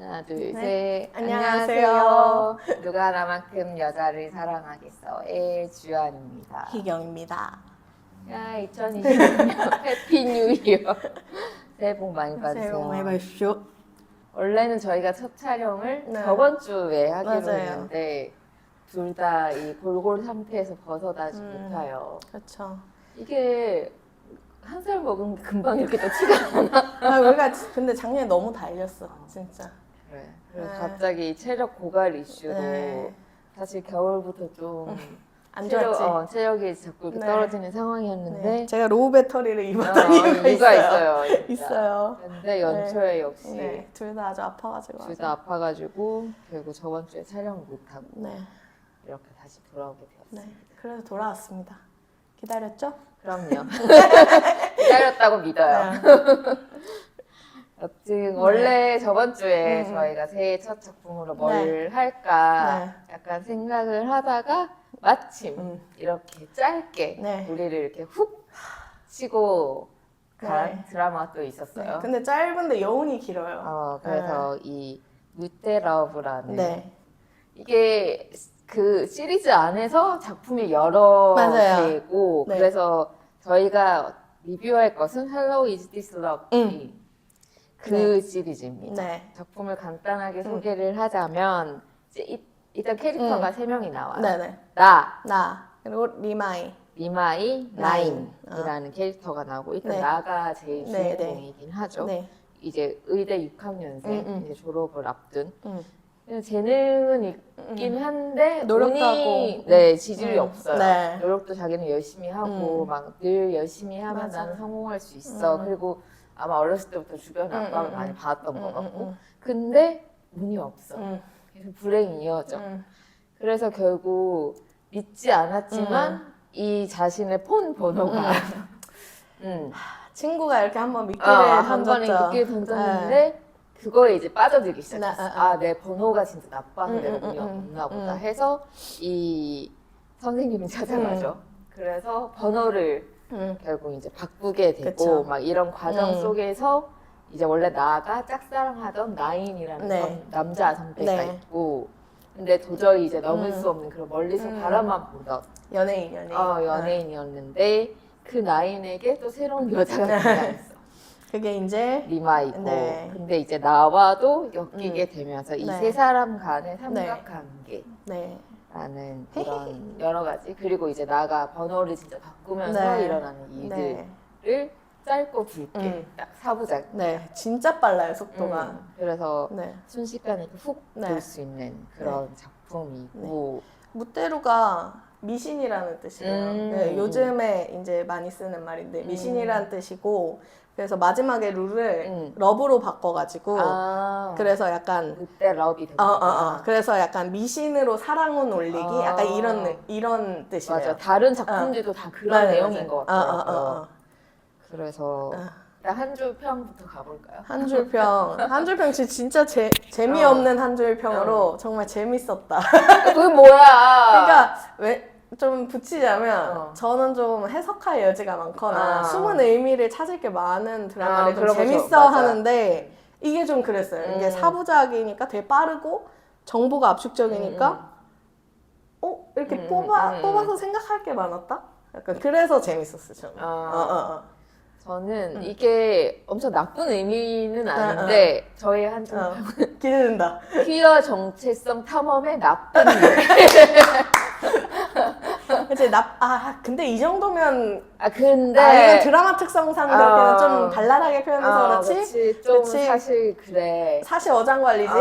하나, 둘, 네. 셋. 안녕하세요. 누가 나만큼 여자를 사랑하겠어의 주연입니다. 희경입니다. 야, 2020년 해피 뉴 이어. 새해 복 많이 받으세요. 새해 복 많이 받으십시오. 원래는 저희가 첫 촬영을 네. 저번 주에 하기로 맞아요. 했는데 둘 다 이 골골 상태에서 벗어나지 못해요. 그렇죠. 이게 한 살 먹은 게 금방 이렇게 또 티가 나. 아, 우리가 근데 작년에 너무 달렸어, 진짜. 그래. 그래서 네. 갑자기 체력 고갈 이슈로 네. 사실 겨울부터 좀 안 좋았지. 체력이 자꾸 이렇게 네. 떨어지는 상황이었는데 네. 제가 로우 배터리를 입었던 이유가 이유가 있어요. 있어요. 진짜. 있어요. 근데 연초에 역시 네, 둘 다 아주 아파가지고. 둘 다 아파가지고 결국 저번 주에 촬영을 못하고 네, 이렇게 다시 돌아오게 되었어요. 네. 그래서 돌아왔습니다. 기다렸죠? 그럼요. 기다렸다고 믿어요. 네. 여튼 원래 저번 주에 저희가 새해 첫 작품으로 뭘 할까 약간 생각을 하다가 마침 이렇게 짧게 네. 우리를 이렇게 훅 치고 간 네. 드라마가 또 있었어요. 네. 근데 짧은데 여운이 길어요. 그래서 이 뉴테러브라는 네. 이게 그 시리즈 안에서 작품이 여러 맞아요. 개고 네. 그래서 저희가 리뷰할 것은 Hello, Is This Love? 그 시리즈입니다. 네. 작품을 간단하게 소개를 하자면 이제 일단 캐릭터가 세 명이 나와요. 네네. 나, 그리고 리마이. 리마이, 나인. 나인이라는 캐릭터가 나오고 일단 네. 나가 제일 네, 주인공이긴 하죠. 네. 이제 의대 6학년생 이제 졸업을 앞둔 재능은 있긴 한데 노력도 운이, 하고. 네, 지질이 없어요. 네. 노력도 자기는 열심히 하고 막 늘 열심히 하면 맞아. 나는 성공할 수 있어. 그리고 아마 어렸을 때부터 주변 압박을 많이 받았던 것 같고 근데 운이 없어. 그래서 불행이 이어져. 그래서 결국 믿지 않았지만 이 자신의 폰 번호가 친구가 이렇게 한번 미끼를 한 번에 던졌죠. 미끼를 던졌는데 그거에 이제 빠져들기 시작했어. 네. 내 번호가 진짜 나빴는데 운이 없나 보다 해서 이 선생님을 찾아가죠. 그래서 번호를 결국 이제 바꾸게 되고 그쵸. 막 이런 과정 속에서 이제 원래 나가 짝사랑하던 나인이라는 네. 남자 선배가 네. 있고 근데 도저히 이제 넘을 수 없는 그런 멀리서 바라만 보던 연예인. 연예인이었는데 그 나인에게 또 새로운 여자가 등장했어. 그게 이제 리마이고 네. 근데 이제 나와도 엮이게 되면서 이 네. 세 사람 간의 삼각관계라는 네. 그런 여러 가지 그리고 이제 나가 번호를 진짜 바꾸면서 네. 일어나는 일들을 네. 짧고 굵게 딱 사부작 네. 진짜 빨라요, 속도가. 그래서 네. 순식간에 훅 볼 네. 수 있는 그런 작품이고 무테루가 미신이라는 뜻이에요. 네, 요즘에 이제 많이 쓰는 말인데 미신이라는 뜻이고 그래서 마지막에 룰을 러브로 바꿔가지고 그래서 약간 그때 러브이 되는 그래서 약간 미신으로 사랑운 올리기 약간 이런 뜻이에요. 맞아. 다른 작품들도 다 그런 맞아요, 내용인 맞아요. 것 같더라고요. 그래서 일단 한 줄 평부터 가볼까요? 한 줄 평 진짜 재미없는 한 줄 평으로 정말 재밌었다. 그게 뭐야? 그러니까 왜 좀 붙이자면 저는 좀 해석할 여지가 많거나 숨은 의미를 찾을 게 많은 드라마를 좀 그런 거죠. 재밌어 맞아. 하는데 이게 좀 그랬어요. 이게 사부작이니까 되게 빠르고 정보가 압축적이니까 이렇게 뽑아서 생각할 게 많았다? 약간 그래서 재밌었어요. 저는. 저는 이게 엄청 나쁜 의미는 아닌데 저희 한 줄 기대된다. 퀴어 정체성 탐험의 나쁜 그치, 근데 이 정도면. 근데 이건 드라마 특성상 그렇게는 좀 발랄하게 표현해서 그렇지? 좀 그치? 사실 그래. 사실 어장관리지?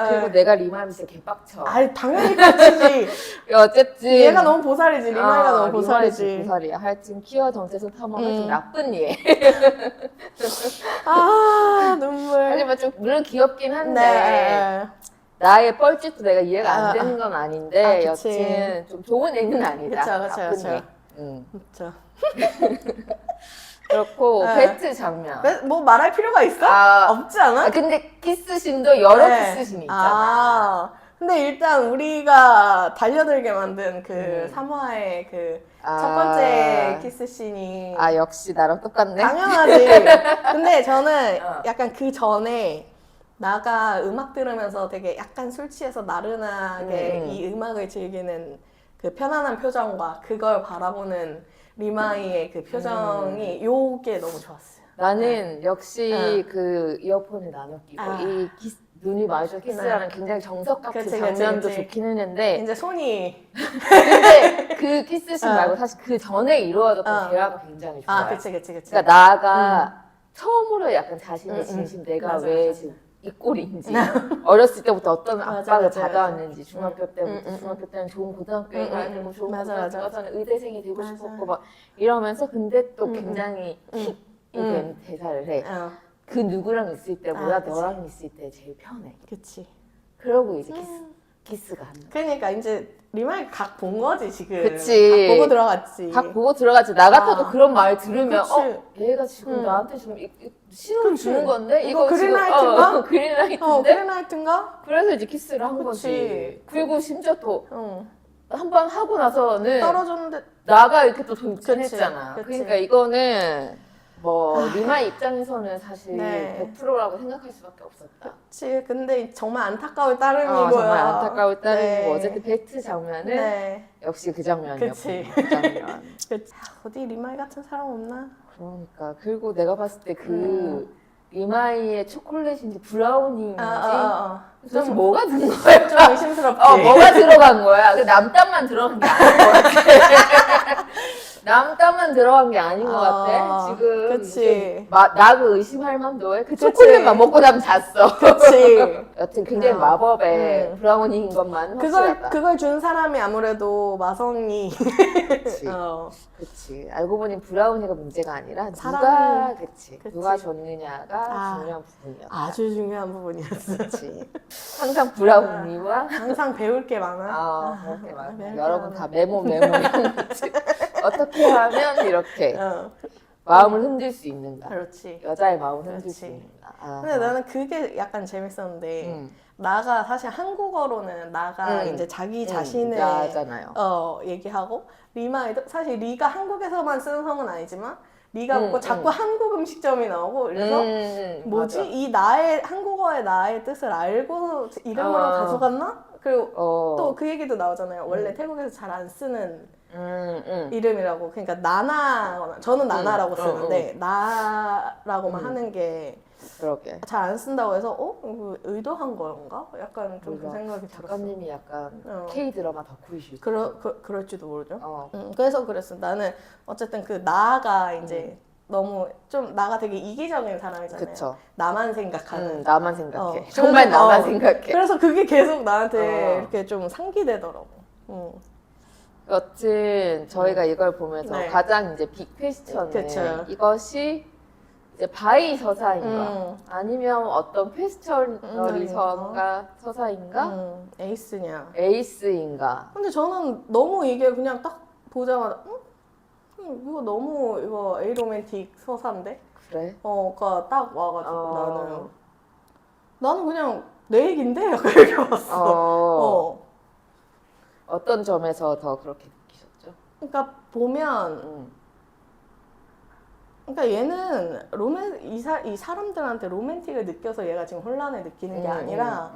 그리고 내가 리마이 진짜 개빡쳐. 당연히 빡치지. 어쨌든 얘가 너무 보살이지. 리마이가 너무 리마이 보살이지. 보살이야. 하여튼 퀴어 정체성 탐험은 좀 나쁜 얘. 눈물. 하지만 좀 물론 귀엽긴 한데 네. 나의 뻘짓도 내가 이해가 안 되는 건 아닌데 그치. 여튼 좀 좋은 애는 아니다. 그쵸. 나쁜 애. 그쵸. 그렇고 배트 장면. 뭐 말할 필요가 있어? 없지 않아? 근데 키스신도 여러 네. 키스신이 있잖아. 근데 일단 우리가 달려들게 만든 그 3화의 그 첫 번째 키스씬이 역시 나랑 똑같네. 당연하지. 근데 저는 약간 그 전에 나가 음악 들으면서 되게 약간 술 취해서 나른하게 음. 이 음악을 즐기는 그 편안한 표정과 그걸 바라보는 리마이의 그 표정이 요게 너무 좋았어요. 나는 역시 응. 그 이어폰을 나눠 끼고 아. 이 눈이 마주쳐 키스라는 굉장히 정석 같은 그치, 장면도 그치. 좋긴 했는데 이제 손이 근데 그 키스씬 응. 말고 사실 그 전에 이루어졌던 응. 대화가 굉장히 좋아요. 그치. 그러니까 나가 처음으로 약간 자신의 응, 진심 내가 맞아, 왜 맞아. 지금 이 꼴인지 어렸을 때부터 어떤 맞아, 압박을 맞아, 받아왔는지 맞아. 중학교 때부터 중학교 때는 좋은 고등학교에 가야 되고 좋은 맞아, 고등학교 맞아. 가서는 의대생이 되고 맞아. 싶었고 막 이러면서 근데 또 굉장히 킥이 응. 된 대사를 해. 어, 그 누구랑 있을 때보다 그치. 너랑 있을 때 제일 편해. 그치. 그러고 이제 키스가 한다. 그러니까 이제 리마이 각 본 거지 지금. 그치. 각 보고 들어갔지. 각 보고 들어가지. 나 같아도 그런 말 들으면 그치. 얘가 지금 응. 나한테 좀 신호를 그치. 주는 건데 이거 지금 그린라이트인가? 그린라이트인데 그린라이트인가? 그래서 이제 키스를 한 그치. 거지. 그리고 심지어 또 응. 한 번 하고 나서는 떨어졌는데 나가 이렇게 또 돌진했잖아. 그치. 그러니까 이거는 뭐 리마의 입장에서는 사실 네. 100%라고 생각할 수밖에 없었다. 그치. 근데 정말 안타까울 따름이고요. 정말 안타까울 따름이고 네. 어쨌든 벨트 장면은 네. 역시 그 장면이었고 그치. 그 장면. 그치. 어디 리마이 같은 사람 없나? 그러니까 그리고 내가 봤을 때 그 리마이의 초콜릿인지 브라우니인지 도대체 좀, 뭐가 든 거야? 좀 의심스럽지. 뭐가 들어간 거야? 그 남땀만 들어간 게 아닌 것 같아. 남땀만 들어간 게 아닌 것 같아. 지금 그치. 나그 의심할 만도 해. 그 그치. 초콜릿만 먹고 나면 잤어. 그치. 여튼 굉장히 마법의 브라우니인 것만 확실하다. 그걸 준 사람이 아무래도 마성이. 그치. 그치. 알고 보니 브라우니가 문제가 아니라 누가 그치. 누가 줬느냐가 중요한 부분이었다. 아주 중요한 부분이었어. 그치. 항상 브라우니와 항상 배울 게 많아. 그렇게 많아. 배울 게 여러분 많아. 다 메모 이런 거지. 어떻게 하면 이렇게 어, 마음을 흔들 수 있는가? 그렇지. 여자의 마음을 흔들 수 그렇지. 있는가? 근데 나는 그게 약간 재밌었는데 나가 사실 한국어로는 나가 이제 자기 자신을 나잖아요. 얘기하고 리마에도 사실 리가 한국에서만 쓰는 성은 아니지만 리가 먹고 자꾸 한국 음식점이 나오고 그래서 뭐지? 맞아. 이 나의 한국어의 나의 뜻을 알고 이름으로 가져갔나? 그리고 또 그 얘기도 나오잖아요. 원래 태국에서 잘 안 쓰는 이름이라고. 그러니까 나나거나 저는 나나라고 쓰는데 나라고만 하는 게 그러게. 잘 안 쓴다고 해서 이거 의도한 건가? 약간 좀 그 생각이 들었어. 작가님이 약간 K 드라마 덕후이실 때. 그럴지도 모르죠. 어. 그래서 그랬어. 나는 어쨌든 그 나가 이제 너무 좀 나가 되게 이기적인 사람이잖아요. 그쵸. 나만 생각하는. 나만 생각해. 그래서, 정말 나만 생각해. 그래서 그게 계속 나한테 이렇게 좀 상기되더라고. 여튼 저희가 이걸 보면서 네. 가장 이제 빅 퀘스천은 그쵸. 이것이 이제 바이 서사인가 아니면 어떤 패스처널이 서사인가 에이스냐. 에이스인가. 근데 저는 너무 이게 그냥 딱 보자마자 이거 너무 이거 에이로맨틱 서사인데? 그래? 그니까 딱 와가지고 나는 그냥 내 얘긴데? 약간 이렇게 왔어. 어떤 점에서 더 그렇게 느끼셨죠? 그러니까 보면 그러니까 얘는 이 사람들한테 로맨틱을 느껴서 얘가 지금 혼란을 느끼는 게 아니라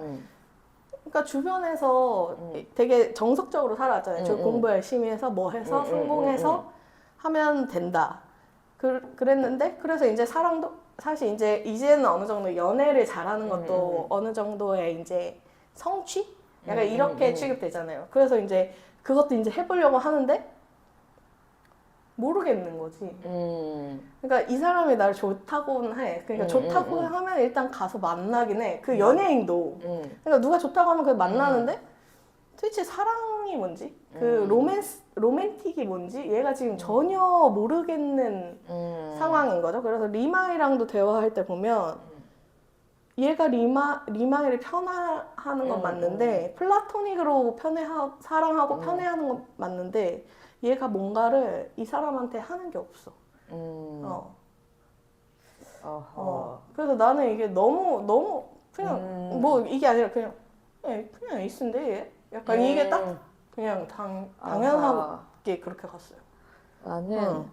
그러니까 주변에서 되게 정석적으로 살아왔잖아요. 저 공부 열심히 해서 뭐 해서 성공해서 하면 된다. 그랬는데 그래서 이제 사랑도 사실 이제는 어느 정도 연애를 잘하는 것도 어느 정도의 이제 성취? 약간 이렇게 취급되잖아요. 그래서 이제 그것도 이제 해보려고 하는데 모르겠는 거지. 그러니까 이 사람이 나를 좋다고는 해. 그러니까 좋다고 하면 일단 가서 만나긴 해. 그 연예인도. 그러니까 누가 좋다고 하면 그걸 만나는데 도대체 사랑이 뭔지, 그 로맨틱이 뭔지 얘가 지금 전혀 모르겠는 상황인 거죠. 그래서 리마이랑도 대화할 때 보면 얘가 리마이를 편애하는 건 맞는데 플라토닉으로 사랑하고 편애하는 건 맞는데 얘가 뭔가를 이 사람한테 하는 게 없어. 그래서 나는 이게 너무 그냥 뭐 이게 아니라 그냥 에이스인데 얘? 약간 이게 딱 그냥 당연하게 그렇게 갔어요. 나는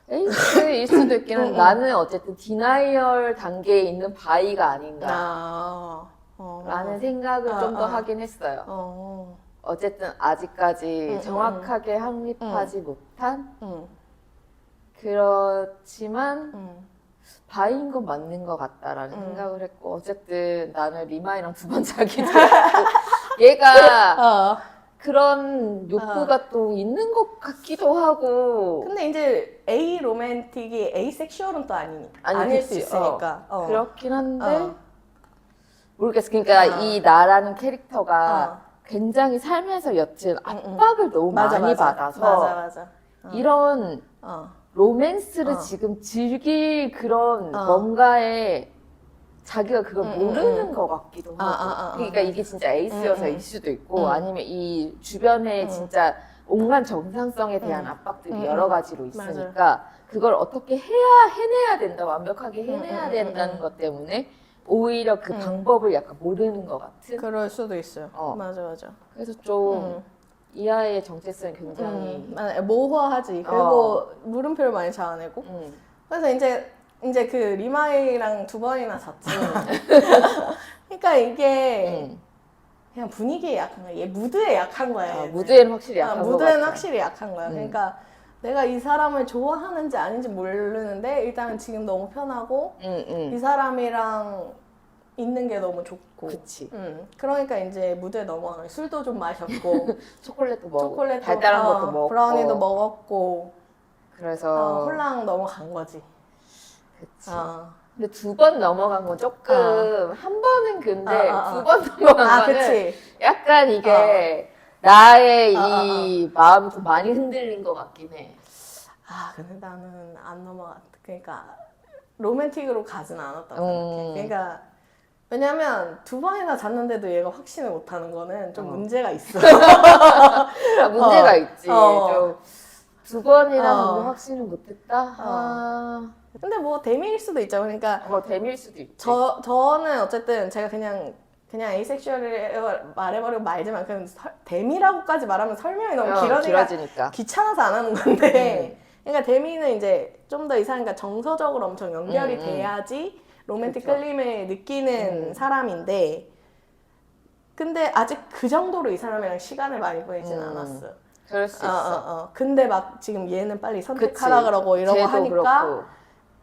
에이스일 수도 있긴 한데 나는 어쨌든 디나이얼 단계에 있는 바이가 아닌가 라는 생각을 좀 더 하긴 했어요. 어쨌든 아직까지 정확하게 확립하지 못한 그렇지만 바이인 건 맞는 것 같다라는 생각을 했고 어쨌든 나는 리마이랑 두 번 자기도 했고 얘가 그런 욕구가 또 있는 것 같기도 하고 근데 이제 A 로맨틱이 A 섹슈얼은 또 아니니까 아니, 아닐 그치. 수 있으니까 그렇긴 한데 모르겠어. 그러니까 이 나라는 캐릭터가 굉장히 살면서 여튼 압박을 너무 많이 받아서 맞아. 이런 로맨스를 지금 즐길 그런 뭔가에 자기가 그걸 모르는 것 같기도 하고 그러니까 이게 진짜 에이스여서일 수도 있고 아니면 이 주변에 진짜 온갖 정상성에 대한 압박들이 여러 가지로 있으니까 그걸 어떻게 해내야 된다 완벽하게 해내야 된다는 것 때문에 오히려 그 방법을 약간 모르는 것 같은 그럴 수도 있어요. 맞아. 그래서 좀 이 아이의 정체성이 굉장히 모호하지. 그리고 물음표를 많이 잡아내고. 그래서 이제 그 리마이랑 두 번이나 잤지. 그러니까 이게 그냥 분위기에 약한 거야. 얘 무드에 약한 거야. 무드에는 확실히 약한 거 무드에는 같아. 확실히 약한 거야. 그러니까 내가 이 사람을 좋아하는지 아닌지 모르는데 일단은 지금 너무 편하고 이 사람이랑 있는 게 너무 좋고. 그치. 그러니까 이제 무드에 넘어가면 술도 좀 마셨고 초콜릿도 먹고 초콜릿도 달달한 것도 먹고 브라우니도 먹었고 그래서 홀랑 넘어간 거지. 그치. 근데 두 번 넘어간 건 조금 한 번은 근데 두 번 넘어간 거는 그치. 약간 이게 나의 이 마음이 좀 많이 흔들린 것 같긴 해. 근데 나는 안 넘어갔다. 그러니까 로맨틱으로 가진 않았다고 생각해. 그러니까 왜냐면 두 번이나 잤는데도 얘가 확신을 못하는 거는 좀 문제가 있어. 문제가 있지. 좀 두 번이나 확신을 못했다. 근데 뭐 대미일 수도 있죠. 그러니까 대미일 수도 있지. 저는 어쨌든 제가 그냥 에이섹슈얼을 말해버리고 말지만 그냥 대미라고까지 말하면 설명이 너무 길어지니까 귀찮아서 안 하는 건데 그러니까 대미는 이제 좀 더 이상하니까 정서적으로 엄청 연결이 돼야지 로맨틱 끌림을 느끼는 사람인데 근데 아직 그 정도로 이 사람이랑 시간을 많이 보내진 않았어. 그럴 수 있어. 근데 막 지금 얘는 빨리 선택하라 그러고 이러고 하니까 그렇고.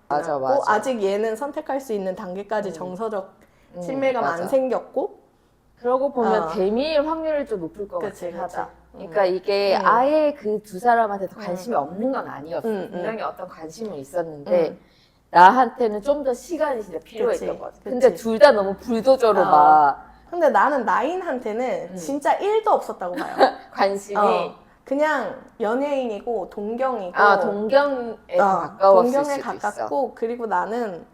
맞아. 아직 얘는 선택할 수 있는 단계까지 정서적 친밀감 안 생겼고 그러고 보면 대미일 확률이 좀 높을 것 같긴 하다. 그치. 그러니까 이게 아예 그 두 사람한테도 관심이 없는 건 아니었어. 분명히 어떤 관심은 있었는데 나한테는 좀 더 시간이 진짜 필요했던 것 같아. 근데 둘 다 너무 불도저로 막 근데 나는 나인한테는 진짜 1도 없었다고 봐요. 관심이 그냥 연예인이고 동경이고 동경에 가까웠을 동경에 수도 가깝고 있어. 그리고 나는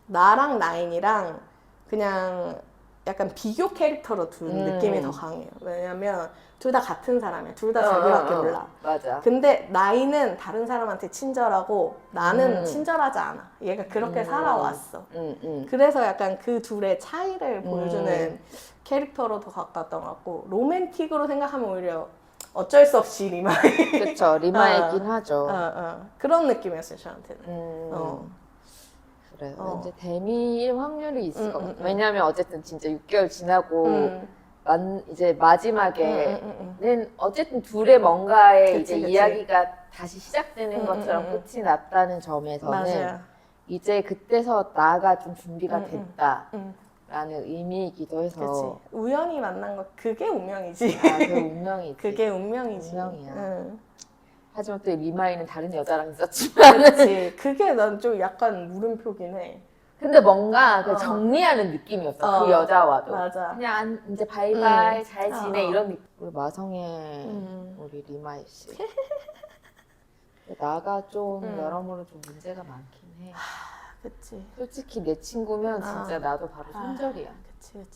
나랑 나인이랑 그냥 약간 비교 캐릭터로 둔 느낌이 더 강해요. 왜냐면 둘 다 같은 사람이야. 둘 다 자기밖에 몰라. 맞아. 근데 나이는 다른 사람한테 친절하고 나는 친절하지 않아. 얘가 그렇게 살아왔어. 그래서 약간 그 둘의 차이를 보여주는 캐릭터로 더 가깝던 것 같고 로맨틱으로 생각하면 오히려 어쩔 수 없이 리마이. 그쵸. 리마이긴 하죠. 그런 느낌이었어요, 저한테는. 그래. 이제 대미일 확률이 있을 것 같아. 왜냐면 어쨌든 진짜 6개월 지나고 이제 마지막에는 어쨌든 둘의 뭔가에 그치. 이야기가 다시 시작되는 것처럼 끝이 났다는 점에서는 맞아요. 이제 그때서 나가 좀 준비가 됐다라는 의미이기도 해서 그치. 우연히 만난 거 그게 운명이지. 그 운명이지. 그게 운명이지. 운명이야. 하지만 또 리마이는 다른 여자랑 있었지만 그치. 그게 난 좀 약간 물음표긴 해. 근데 뭔가 그 정리하는 느낌이었어. 그 여자와도. 맞아. 그냥 이제 바이바이 잘 지내 이런 느낌. 우리 마성의 우리 리마이 씨. 나가 좀 여러모로 좀 문제가 많긴 해. 그치. 솔직히 내 친구면 진짜 나도 바로 손절이야. 그치.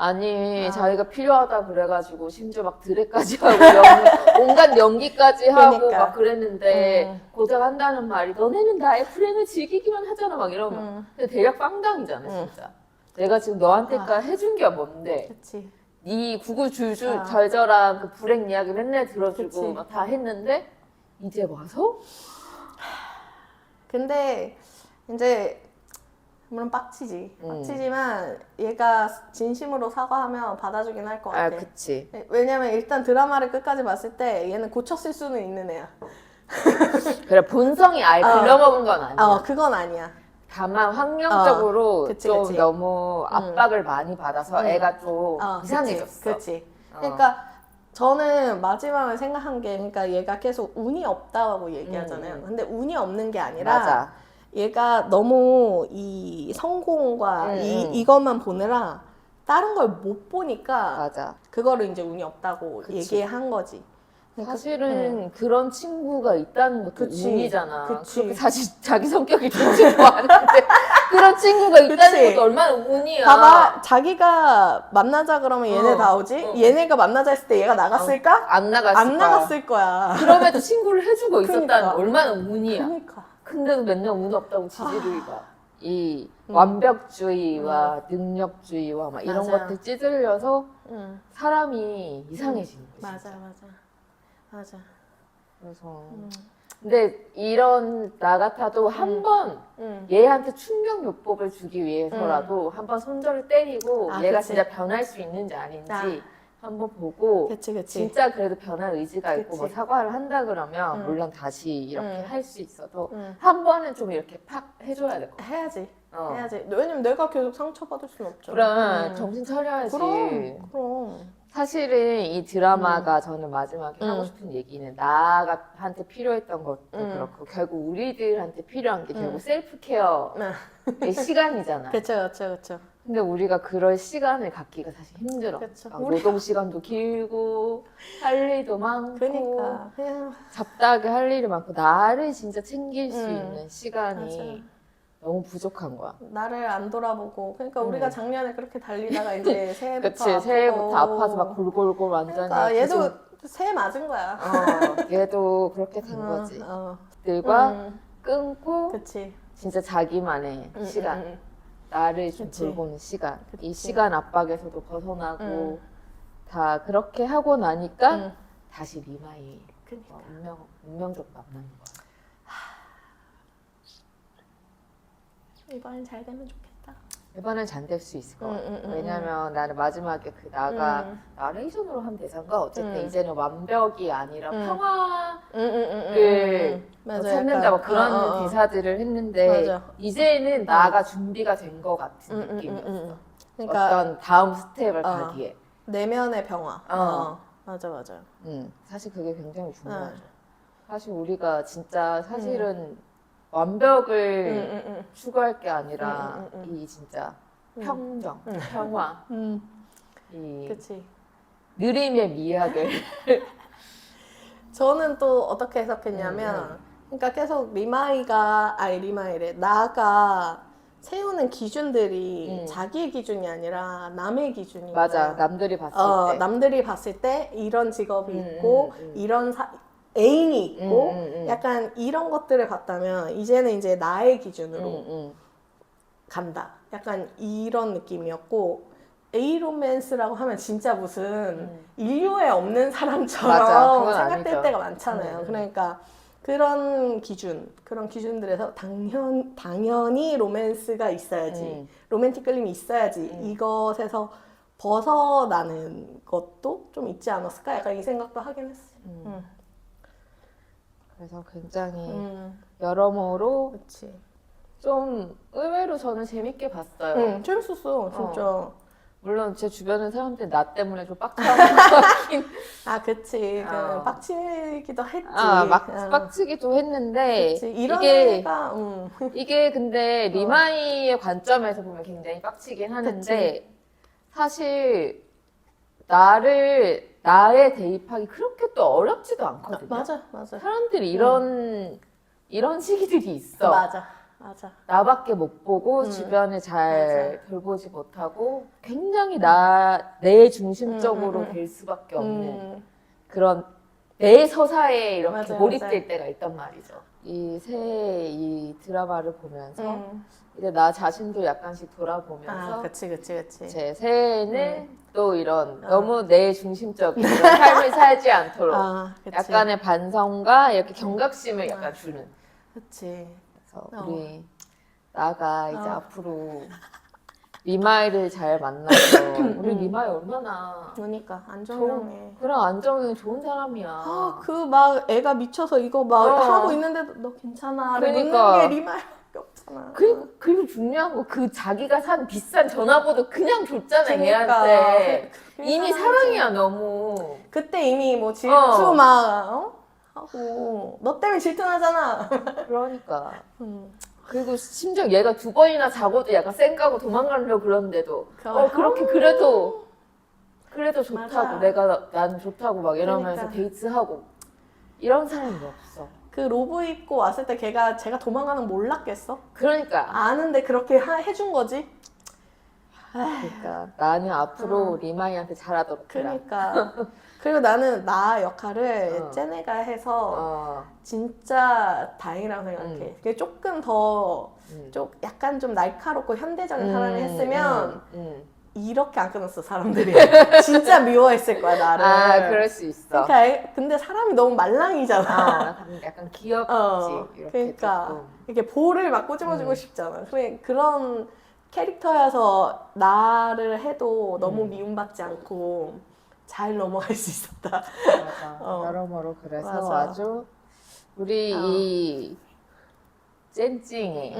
아니 자기가 필요하다 그래가지고 심지어 막 드레까지 하고 온갖 연기까지 하고 그러니까. 막 그랬는데 고작 한다는 말이 너네는 나의 불행을 즐기기만 하잖아 막 이러면 근데 대략 빵당이잖아 진짜. 내가 지금 너한테까지 해준 게 뭔데 그치. 네 구구줄줄 절절한 그 불행 이야기 맨날 들어주고 그치. 막 다 했는데 이제 와서 근데 이제 물론 빡치지. 빡치지만 얘가 진심으로 사과하면 받아주긴 할 것 같아. 아, 그치. 왜냐면 일단 드라마를 끝까지 봤을 때 얘는 고쳤을 수는 있는 애야. 그래, 본성이 아예 글러먹은 건 아니야. 그건 아니야. 다만 환경적으로 그치, 좀 그치. 너무 압박을 많이 받아서 애가 좀 이상해졌어. 그치. 그러니까 저는 마지막에 생각한 게, 그러니까 얘가 계속 운이 없다고 얘기하잖아요. 근데 운이 없는 게 아니라 맞아. 얘가 너무 이 성공과 이것만 보느라 다른 걸 못 보니까 맞아. 그거를 이제 운이 없다고 그치. 얘기한 거지. 사실은 그런 친구가 있다는 것도 그치. 운이잖아. 그치. 그렇게 사실 자기 성격이 좋지도 않은데 그런 친구가 있다는 그치. 것도 얼마나 운이야. 봐봐, 자기가 만나자 그러면 얘네 다 오지? 얘네가 만나자 했을 때 얘가 나갔을까? 안 나갔을 안 거야. 나갔을 거야. 그럼에도 친구를 해주고 있었다는 그러니까. 게 얼마나 운이야. 그러니까. 근데도 맨날 운 없다고 지지르기가. 이 완벽주의와 능력주의와 막 이런 맞아. 것들 찌들려서 사람이 이상해지는 거지. 맞아. 그래서 근데 이런 나 같아도 한 번 응. 얘한테 충격요법을 주기 위해서라도 한 번 손절을 때리고 아, 얘가 그치. 진짜 변할 수 있는지 아닌지 한번 보고 그치. 진짜 그래도 변할 의지가 있고 그치. 뭐 사과를 한다 그러면 물론 다시 이렇게 할 수 있어도 응. 한 번은 좀 이렇게 팍 해줘야 될 것 같아. 해야지. 어. 해야지. 왜냐면 내가 계속 상처받을 수는 없죠. 그럼 정신 차려야지. 그럼. 사실은 이 드라마가 저는 마지막에 하고 싶은 얘기는 나한테 필요했던 것도 그렇고 결국 우리들한테 필요한 게 결국 셀프 케어의 시간이잖아. 그쵸. 근데 우리가 그럴 시간을 갖기가 사실 힘들어. 그쵸. 막 노동 시간도 길고 할 일도 많고 그러니까. 그냥. 잡다하게 할 일이 많고 나를 진짜 챙길 수 있는 시간이 맞아. 너무 부족한 거야. 나를 안 돌아보고. 그러니까 우리가 작년에 그렇게 달리다가 이제 새해부터 그치, 아프고. 새해부터 아파서 막 골골골 완전히. 그러니까 얘도 계속, 새해 맞은 거야. 얘도 그렇게 된 거지. 어. 들과 끊고 그치. 진짜 자기만의 시간, 나를 좀 그치. 돌보는 시간, 이 그치. 시간 압박에서도 벗어나고 다 그렇게 하고 나니까 다시 리마이 그러니까. 운명적 만나는 거야. 이번엔 잘 되면 좋겠다. 이번엔 잘 될 수 있을 것 같아. 응. 왜냐면 나는 마지막에 그 나레이션으로 한 대사인가 어쨌든 이제는 완벽이 아니라 평화를 찾는다 뭐 그런 대사들을 했는데 맞아. 이제는 나가 준비가 된 것 같은 느낌이었어. 그러니까 어떤 다음 스텝을 가기에. 내면의 평화. 맞아. 사실 그게 굉장히 중요하죠. 사실 우리가 진짜 사실은 완벽을 추구할 게 아니라 이 진짜 평정, 평화, 이 그치. 느림의 미학을 저는 또 어떻게 해석했냐면, 그러니까 계속 리마이래. 나가 세우는 기준들이 자기의 기준이 아니라 남의 기준이고. 맞아. 남들이 봤을 때. 남들이 봤을 때 이런 직업이 있고, 이런 애인이 있고, 약간 이런 것들을 봤다면, 이제는 이제 나의 기준으로 간다. 약간 이런 느낌이었고, 에이로맨스라고 하면 진짜 무슨 인류에 없는 사람처럼 맞아, 생각될 아니죠. 때가 많잖아요. 그러니까 그런 기준들에서 당연히 로맨스가 있어야지, 로맨틱 끌림이 있어야지, 이것에서 벗어나는 것도 좀 있지 않았을까? 약간 이 생각도 하긴 했어요. 그래서 굉장히 여러모로 그렇지. 좀 의외로 저는 재밌게 봤어요. 재밌었어, 진짜. 물론 제 주변의 사람들이 나 때문에 좀 빡쳐하는 것 같긴. 그치. 빡치기도 했지. 빡치기도 했는데 그치. 이런 이게 애가, 이게 근데 리마이의 관점에서 보면 굉장히 빡치긴 하는데 사실 나에 대입하기 그렇게 또 어렵지도 않거든요. 맞아. 사람들이 이런 시기들이 있어. 맞아. 나밖에 못 보고 주변에 잘 돌보지 못하고 굉장히 내 중심적으로 될 수밖에 없는 그런 내 서사에 이렇게 몰입될 때가 있단 말이죠. 이 드라마를 보면서 이제 나 자신도 약간씩 돌아보면서 그치. 제 새해에는 또 이런 너무 내 중심적인 그런 삶을 살지 않도록 그치. 약간의 반성과 이렇게 경각심을 약간 주는 그치. 그래서 우리 나가 이제 앞으로 리마이를 잘 만나서 우리 리마이 얼마나 그러니까 안정형해. 그래 안정이 좋은 사람이야. 아, 그 막 애가 미쳐서 이거 막 하고 있는데도 너 괜찮아? 그러니까. 묻는 게 리마이밖에 없잖아. 그리고 중요한 거 그 자기가 산 비싼 전화번호 그냥 줬잖아 그러니까. 얘한테. 그 이미 사람이지. 사랑이야 너무. 그때 이미 뭐 질투 막 하고 너 때문에 질투나잖아. 그러니까. 그리고 심지어 얘가 2번이나 자고도 약간 쌩까고 도망가려고 그러는데도 그렇게 그래도 좋다고 맞아. 나는 좋다고 막 이러면서 그러니까. 데이트하고 이런 사람이 없어. 그 로브 입고 왔을 때 제가 도망가는 거 몰랐겠어? 그러니까 아는데 그렇게 해준 거지? 그러니까 나는 앞으로 리마이한테 잘하도록 해라. 그러니까. 그리고 나는 나 역할을 쟤네가 해서 진짜 다행이라고 생각해. 그게 조금 더 약간 좀 날카롭고 현대적인 사람이 했으면 이렇게 안 끊었어 사람들이. 진짜 미워했을 거야 나를. 아 그럴 수 있어. 그러니까 근데 사람이 너무 말랑이잖아. 약간 귀엽지. 이렇게 그러니까 조금. 이렇게 볼을 막 꼬집어주고 싶잖아. 그런 캐릭터여서 나를 해도 너무 미움받지 않고 잘 넘어갈 수 있었다. 맞아. 여러모로 그래서 맞아. 아주 우리 이 젠찡이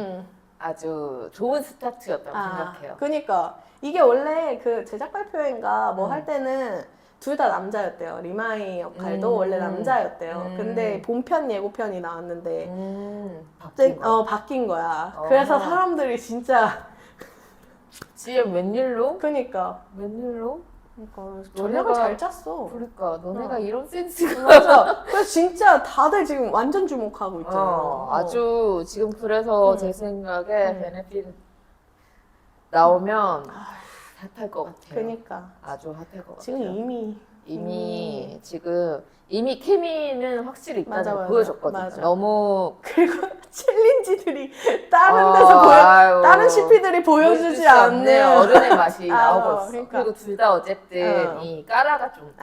아주 좋은 스타트였다고 생각해요. 그러니까 이게 원래 그 제작 발표회인가 뭐 할 때는 둘 다 남자였대요. 리마이 역할도 원래 남자였대요. 근데 본편 예고편이 나왔는데 바뀐 거야. 그래서 사람들이 진짜 지금 웬일로? 그러니까 웬일로? 전략을 잘 짰어. 그러니까 너네가 이런 센스가 맞아. 그래서 진짜 다들 지금 완전 주목하고 있잖아. 아주 지금 그래서 제 생각에 베네핏 나오면 핫할 것 같아요. 그러니까 아주 핫할 것 지금 같아요. 이미 지금 이미 케미는 확실히 있다는 맞아, 걸 맞아. 보여줬거든요. 맞아. 너무 그리고 챌린지들이 다른 데서 다른 CP들이 보여주지 않는 어른의 맛이 나오고 있어. 그러니까. 그리고 둘 다 어쨌든 이 까라가 좀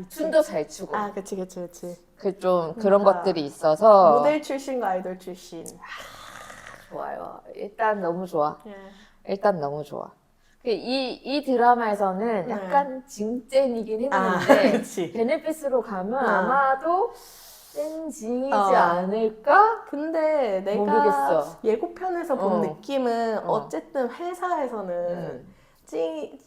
춤도 잘 추고 그치. 좀 그런 것들이 있어서 모델 출신과 아이돌 출신. 좋아요. 일단 너무 좋아. 예. 일단 너무 좋아. 이 드라마에서는 약간 징젠이긴 했는데 그치. 베네핏으로 가면 아마도 센징이지 않을까? 근데 내가 모르겠어. 예고편에서 본 느낌은 어쨌든 회사에서는 찡이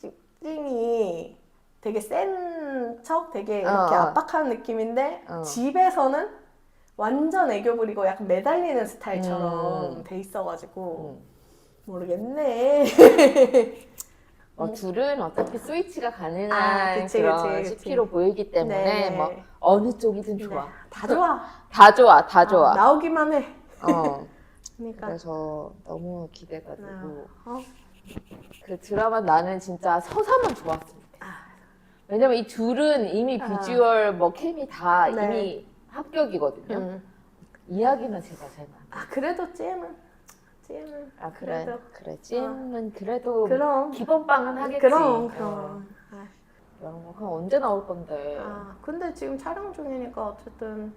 되게 센 척, 되게 이렇게 압박하는 느낌인데 집에서는 완전 애교 부리고 약간 매달리는 스타일처럼 돼 있어가지고 모르겠네. 둘은 어차피 스위치가 가능한 그치, 그런 그치. CP로 보이기 때문에 네. 뭐 어느 쪽이든 좋아. 다 좋아. 다 좋아, 다 좋아. 나오기만 해. 그러니까. 그래서 너무 기대가 되고 그 드라마 나는 진짜 서사만 좋았으면 좋겠어. 왜냐면 이 둘은 이미 비주얼 뭐 케미 다 이미 합격이거든요. 이야기는 제가 제일 많아. 그래도 찜은 그래 찜은 그래도 그럼. 기본빵은 하겠지. 그럼. 이런 거 그럼 언제 나올 건데? 근데 지금 촬영 중이니까 어쨌든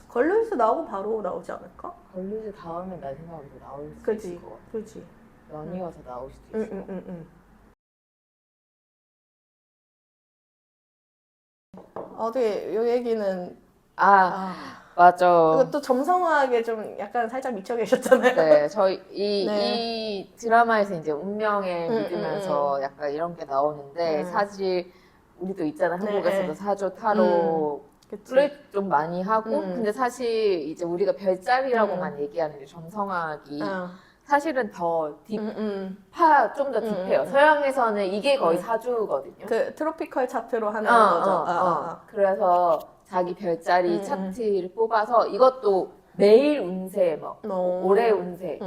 걸루이스 나오고 바로 나오지 않을까? 걸리지 다음에 내 생각으로 나올 수 그치. 있을 것 같아. 그치. 연이어서 나올 수도 있을 것 같아. 어떻게 요 얘기는 맞아. 이것도 점성하게 좀 약간 살짝 미쳐 계셨잖아요. 네, 저희 이 드라마에서 이제 운명을 믿으면서 약간 이런 게 나오는데 사실 우리도 있잖아. 한국에서도 사조 타로 플레이 좀 많이 하고 근데 사실 이제 우리가 별자리라고만 얘기하는 게 점성학이 사실은 더 좀 더 딥해요. 서양에서는 이게 거의 사주거든요. 그 트로피컬 차트로 하는 거죠. 그래서 자기 별자리 차트를 뽑아서 이것도 매일 운세, 뭐 올해 운세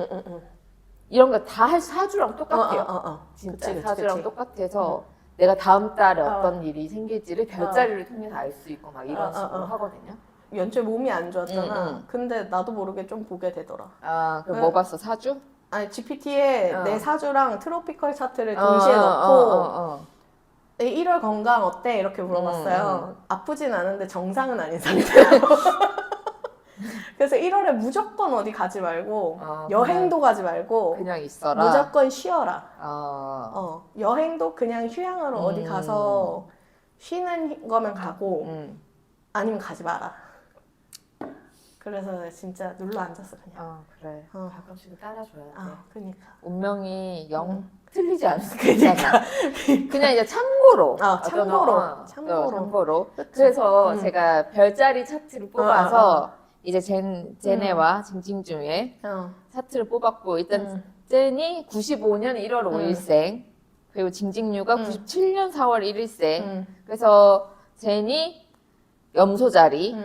이런 거 다 사주랑 똑같아요. 진짜 그치. 사주랑 똑같아서 내가 다음 달에 어떤 일이 생길지를 별자리를 통해서 알 수 있고 막 이런 식으로 하거든요. 연초에 몸이 안 좋았잖아. 근데 나도 모르게 좀 보게 되더라. 그럼 뭐 봤어? 사주? 아니 GPT에 내 사주랑 트로피컬 차트를 동시에 넣고 1월 건강 어때? 이렇게 물어봤어요. 아프진 않은데 정상은 아닌 상태라고. 그래서 1월에 무조건 어디 가지 말고 여행도 가지 말고 그냥 있어라. 무조건 쉬어라. 어. 여행도 그냥 휴양으로 어디 가서 쉬는 거면 가고 아니면 가지 마라. 그래서 진짜 눌러 앉았어 그냥. 그래. 가끔씩 따라줘야 돼. 그러니까. 운명이 영 틀리지 않으니까. 그냥 이제 참고로. 참고로. 그래서 제가 별자리 차트를 뽑아서 이제 제네와 징징주의 차트를 뽑았고 일단 젠이 95년 1월 5일생 그리고 징징류가 97년 4월 1일생 그래서 젠이 염소자리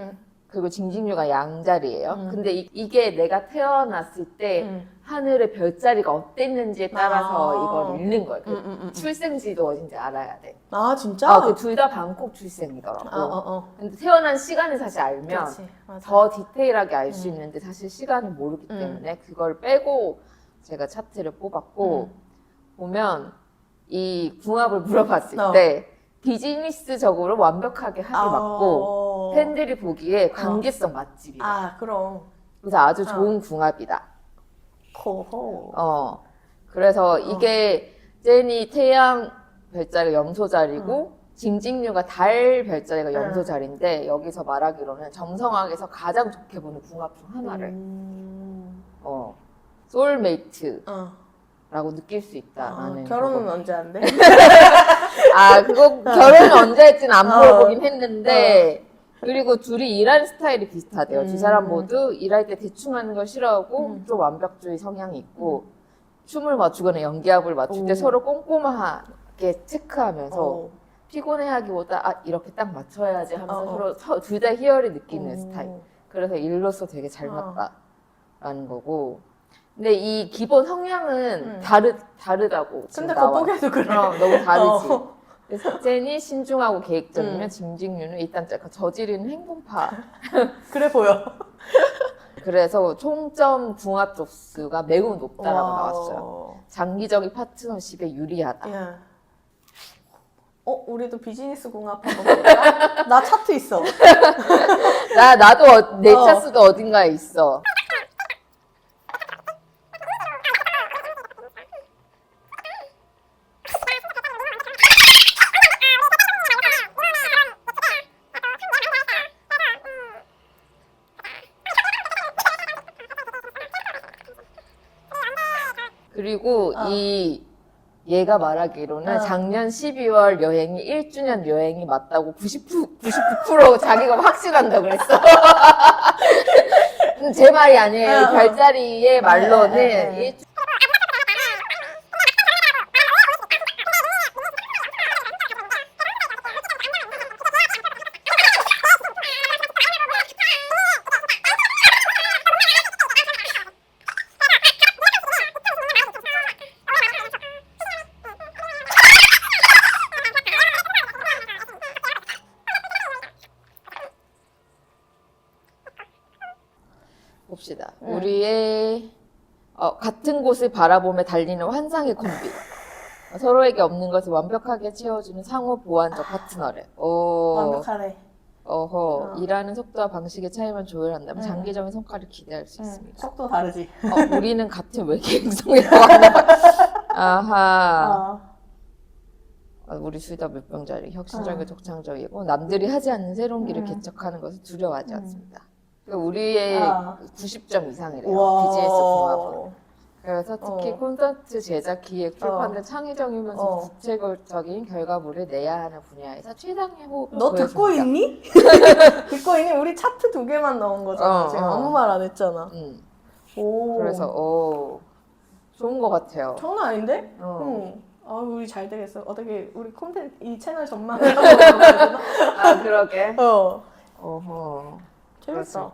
그리고 징징류가 양자리예요. 근데 이게 내가 태어났을 때 하늘의 별자리가 어땠는지에 따라서 이걸 읽는 거예요. 출생지도 어딘지 알아야 돼. 진짜? 둘 다 방콕 출생이더라고. 근데 태어난 시간을 사실 알면 그치, 더 디테일하게 알 수 있는데 사실 시간을 모르기 때문에 그걸 빼고 제가 차트를 뽑았고 보면 이 궁합을 물어봤을 때 비즈니스적으로 완벽하게 합이 맞고 팬들이 보기에 관계성 맛집이야. 그럼. 그래서 아주 좋은 궁합이다. 호호. 그래서 이게 제니 태양 별자리가 염소자리고 징징류가 달 별자리가 염소자리인데 여기서 말하기로는 점성학에서 가장 좋게 보는 궁합 중 하나를 소울메이트라고 느낄 수 있다라는 결혼은 언제 안 돼? 그거 결혼을 언제 할지는 안 물어보긴 했는데 그리고 둘이 일하는 스타일이 비슷하대요. 두 사람 모두 일할 때 대충 하는 걸 싫어하고 좀 완벽주의 성향이 있고 춤을 맞추거나 연기합을 맞출 때 서로 꼼꼼하게 체크하면서 피곤해하기보다 이렇게 딱 맞춰야지 하면서 서로 둘 다 희열을 느끼는 스타일. 그래서 일로서 되게 잘 맞다라는 거고. 근데 이 기본 성향은 다르다고. 근데 겉보기에도 그래. 너무 다르지. 그래서 젠이 신중하고 계획적이면 징징류는 일단 저지르는 행동파. 그래 보여. 그래서 총점 궁합 족수가 매우 높다라고 나왔어요. 장기적인 파트너십에 유리하다. 우리도 비즈니스 궁합 한번 볼까? 나 차트 있어. 나도 내 차수도 어딘가에 있어. 그리고 얘가 말하기로는 작년 12월 여행이 1주년 여행이 맞다고 99% 자기가 확신한다고 그랬어. 제 말이 아니에요. 별자리의 말로는 봅시다. 우리의 같은 곳을 바라보며 달리는 환상의 콤비. 서로에게 없는 것을 완벽하게 채워주는 상호 보완적 파트너래. 완벽하네. 일하는 속도와 방식의 차이만 조율한다면 장기적인 성과를 기대할 수 있습니다. 속도 다르지. 우리는 같은 외계 행성이라고 한다. 아하. 우리 둘 다 물병자리, 혁신적이고 독창적이고 남들이 하지 않는 새로운 길을 개척하는 것을 두려워하지 않습니다. 우리의 90점 이상이래요. BGS 궁합은. 그래서 특히 콘서트 제작, 기획, 출판 등 창의적이면서 구체적인 결과물을 내야 하는 분야에서 최상의 호흡을 너 보여줍니다. 듣고 있니? 듣고 있니? 우리 차트 2개만 넣은 거잖아. 지금 아무 말 안 했잖아. 그래서 좋은 것 같아요. 장난 아닌데? 우리 잘 되겠어. 어떻게 우리 콘텐츠 이 채널 전망을 한번 그러게. 재밌어.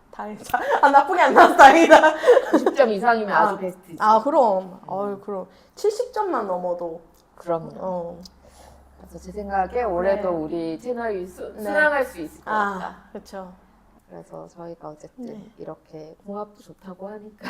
다행이다. 나쁘게 안 나와서 다행이다. 90점 이상이면 아주 베스트지. 그럼. 그럼. 70점만 넘어도. 그럼요. 그래서 제 생각에 올해도 우리 채널이 순항할 수 있을 것 같다. 그렇죠. 그래서 저희가 어쨌든 이렇게 궁합도 좋다고 하니까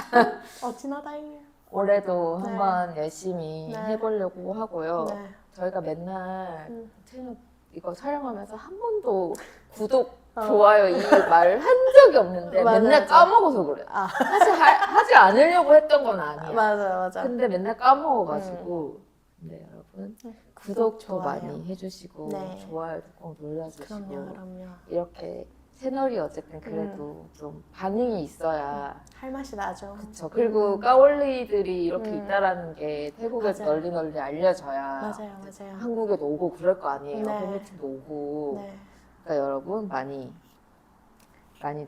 진짜 다행이에요. 올해도 한번 열심히 해보려고 하고요. 네. 저희가 맨날 채널 이거 촬영하면서 한 번도 구독 좋아요 이 말을 한 적이 없는데 맞아, 맨날 맞아. 까먹어서 그래. 아. 사실 하지 않으려고 했던 건 아니야. 맞아. 근데 맨날 까먹어가지고. 근데 여러분 구독도 좋아요. 많이 해주시고 네. 좋아요도 꼭 눌러주시고 그럼요. 이렇게 채널이 어쨌든 그래도 좀 반응이 있어야 할 맛이 나죠. 그쵸. 그리고 까올리들이 이렇게 있다라는 게 태국에서 맞아요. 널리 알려져야 맞아요. 한국에도 오고 그럴 거 아니에요. 네. 팬미팅도 오고. 네. 그러니까 여러분 많이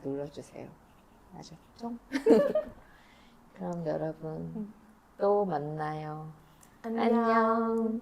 눌러주세요. 아셨죠? 그럼 여러분 또 만나요. 안녕. 안녕.